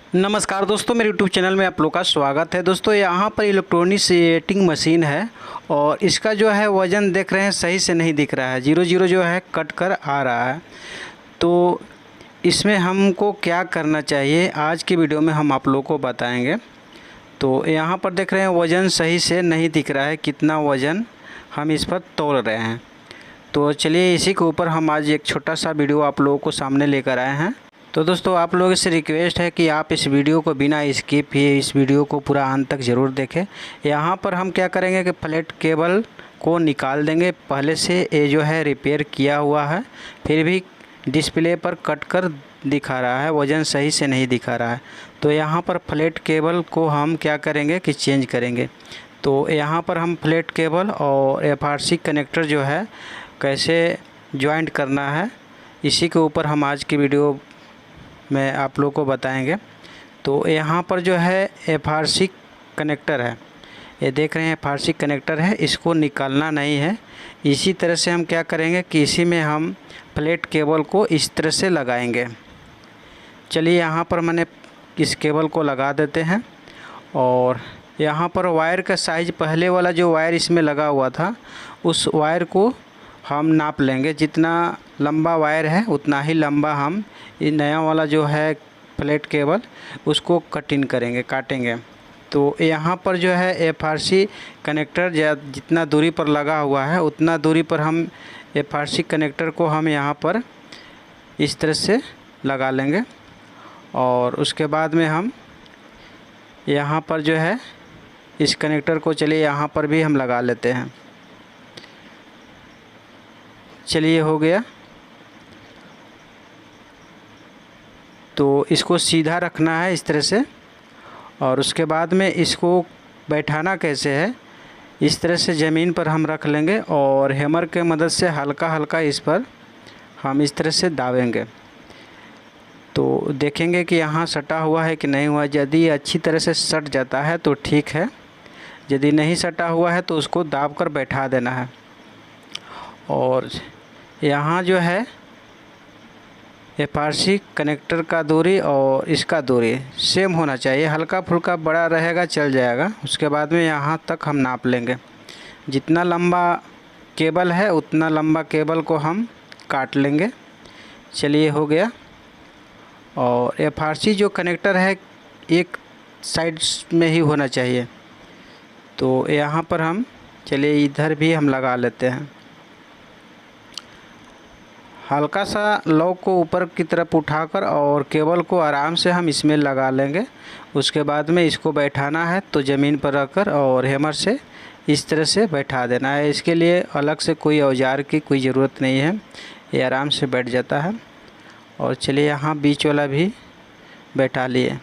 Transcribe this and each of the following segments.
नमस्कार दोस्तों, मेरे यूट्यूब चैनल में आप लोग का स्वागत है। दोस्तों यहाँ पर इलेक्ट्रॉनिक सीटिंग मशीन है और इसका जो है वज़न देख रहे हैं सही से नहीं दिख रहा है, 00 जो है कट कर आ रहा है। तो इसमें हमको क्या करना चाहिए आज की वीडियो में हम आप लोग को बताएंगे। तो यहाँ पर देख रहे हैं वज़न सही से नहीं दिख रहा है, कितना वज़न हम इस पर तोल रहे हैं। तो चलिए इसी के ऊपर हम आज एक छोटा सा वीडियो आप लोगों को सामने लेकर आए हैं। तो दोस्तों आप लोगों से रिक्वेस्ट है कि आप इस वीडियो को बिना स्किप किए इस वीडियो को पूरा अंत तक ज़रूर देखें। यहाँ पर हम क्या करेंगे कि फ्लैट केबल को निकाल देंगे। पहले से ये जो है रिपेयर किया हुआ है, फिर भी डिस्प्ले पर कट कर दिखा रहा है, वज़न सही से नहीं दिखा रहा है। तो यहाँ पर फ्लैट केबल को हम क्या करेंगे कि चेंज करेंगे। तो यहाँ पर हम फ्लैट केबल और FRC कनेक्टर जो है कैसे जॉइंट करना है, इसी के ऊपर हम आज की वीडियो में आप लोग को बताएंगे। तो यहाँ पर जो है FRC कनेक्टर है, ये देख रहे हैं FRC कनेक्टर है, इसको निकालना नहीं है। इसी तरह से हम क्या करेंगे कि इसी में हम फ्लैट केबल को इस तरह से लगाएंगे। चलिए यहाँ पर मैंने इस केबल को लगा देते हैं और यहाँ पर वायर का साइज़ पहले वाला जो वायर इसमें लगा हुआ था उस वायर को हम नाप लेंगे। जितना लंबा वायर है उतना ही लंबा हम ये नया वाला जो है फ्लैट केबल उसको काटेंगे। तो यहाँ पर जो है FRC कनेक्टर जितना दूरी पर लगा हुआ है उतना दूरी पर हम FRC कनेक्टर को हम यहाँ पर इस तरह से लगा लेंगे और उसके बाद में हम यहाँ पर जो है इस कनेक्टर को चलिए यहाँ पर भी हम लगा लेते हैं। चलिए हो गया। तो इसको सीधा रखना है इस तरह से और उसके बाद में इसको बैठाना कैसे है, इस तरह से ज़मीन पर हम रख लेंगे और हैमर के मदद से हल्का हल्का इस पर हम इस तरह से दाबेंगे। तो देखेंगे कि यहाँ सटा हुआ है कि नहीं हुआ। यदि अच्छी तरह से सट जाता है तो ठीक है, यदि नहीं सटा हुआ है तो उसको दाब कर बैठा देना है। और यहाँ जो है FRC कनेक्टर का दूरी और इसका दूरी सेम होना चाहिए, हल्का फुल्का बड़ा रहेगा चल जाएगा। उसके बाद में यहाँ तक हम नाप लेंगे। जितना लंबा केबल है उतना लंबा केबल को हम काट लेंगे। चलिए हो गया। और FRC जो कनेक्टर है एक साइड में ही होना चाहिए। तो यहाँ पर हम चलिए इधर भी हम लगा लेते हैं। हल्का सा लॉक को ऊपर की तरफ उठाकर और केबल को आराम से हम इसमें लगा लेंगे। उसके बाद में इसको बैठाना है तो ज़मीन पर रखकर और हैमर से इस तरह से बैठा देना है। इसके लिए अलग से कोई औजार की कोई ज़रूरत नहीं है, ये आराम से बैठ जाता है। और चलिए यहाँ बीच वाला भी बैठा लिए।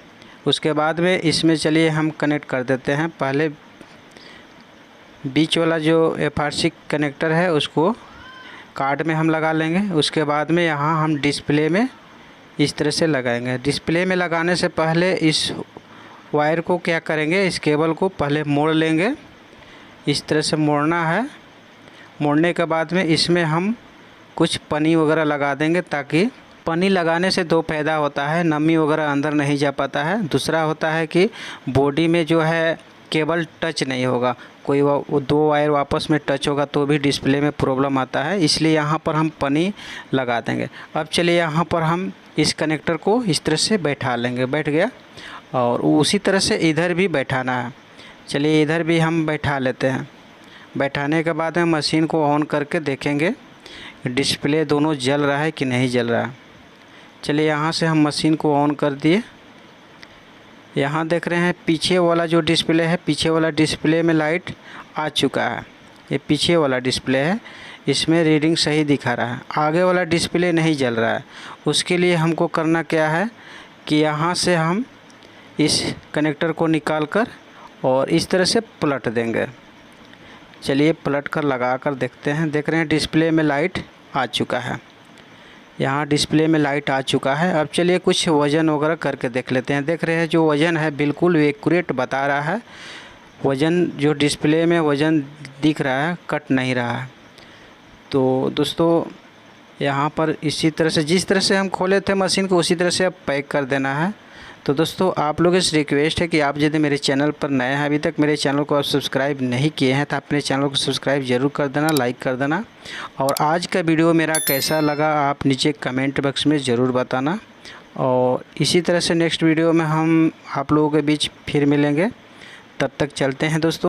उसके बाद में इसमें चलिए हम कनेक्ट कर देते हैं। पहले बीच वाला जो FRC कनेक्टर है उसको कार्ड में हम लगा लेंगे। उसके बाद में यहाँ हम डिस्प्ले में इस तरह से लगाएंगे। डिस्प्ले में लगाने से पहले इस वायर को क्या करेंगे, इस केबल को पहले मोड़ लेंगे। इस तरह से मोड़ना है। मोड़ने के बाद में इसमें हम कुछ पन्नी वगैरह लगा देंगे, ताकि पन्नी लगाने से दो फ़ायदा होता है, नमी वगैरह अंदर नहीं जा पाता है। दूसरा होता है कि बॉडी में जो है केबल टच नहीं होगा, कोई वो दो वायर आपस में टच होगा तो भी डिस्प्ले में प्रॉब्लम आता है, इसलिए यहाँ पर हम पन्नी लगा देंगे। अब चलिए यहाँ पर हम इस कनेक्टर को इस तरह से बैठा लेंगे। बैठ गया। और उसी तरह से इधर भी बैठाना है। चलिए इधर भी हम बैठा लेते हैं। बैठाने के बाद में मशीन को ऑन करके देखेंगे डिस्प्ले दोनों जल रहा है कि नहीं जल रहा है। चलिए यहाँ से हम मशीन को ऑन कर दिए। यहाँ देख रहे हैं पीछे वाला जो डिस्प्ले है, पीछे वाला डिस्प्ले में लाइट आ चुका है। ये पीछे वाला डिस्प्ले है, इसमें रीडिंग सही दिखा रहा है। आगे वाला डिस्प्ले नहीं जल रहा है। उसके लिए हमको करना क्या है कि यहाँ से हम इस कनेक्टर को निकाल कर और इस तरह से पलट देंगे। चलिए पलट कर लगा कर देखते हैं। देख रहे हैं डिस्प्ले में लाइट आ चुका है। यहाँ डिस्प्ले में लाइट आ चुका है। अब चलिए कुछ वज़न वगैरह करके देख लेते हैं। देख रहे हैं जो वज़न है बिल्कुल एक्यूरेट बता रहा है। वज़न जो डिस्प्ले में वज़न दिख रहा है कट नहीं रहा है। तो दोस्तों यहाँ पर इसी तरह से जिस तरह से हम खोले थे मशीन को उसी तरह से अब पैक कर देना है। तो दोस्तों आप लोगों से रिक्वेस्ट है कि आप यदि मेरे चैनल पर नए हैं, अभी तक मेरे चैनल को आप सब्सक्राइब नहीं किए हैं, तो अपने चैनल को सब्सक्राइब ज़रूर कर देना, लाइक कर देना। और आज का वीडियो मेरा कैसा लगा आप नीचे कमेंट बॉक्स में ज़रूर बताना। और इसी तरह से नेक्स्ट वीडियो में हम आप लोगों के बीच फिर मिलेंगे। तब तक चलते हैं दोस्तों।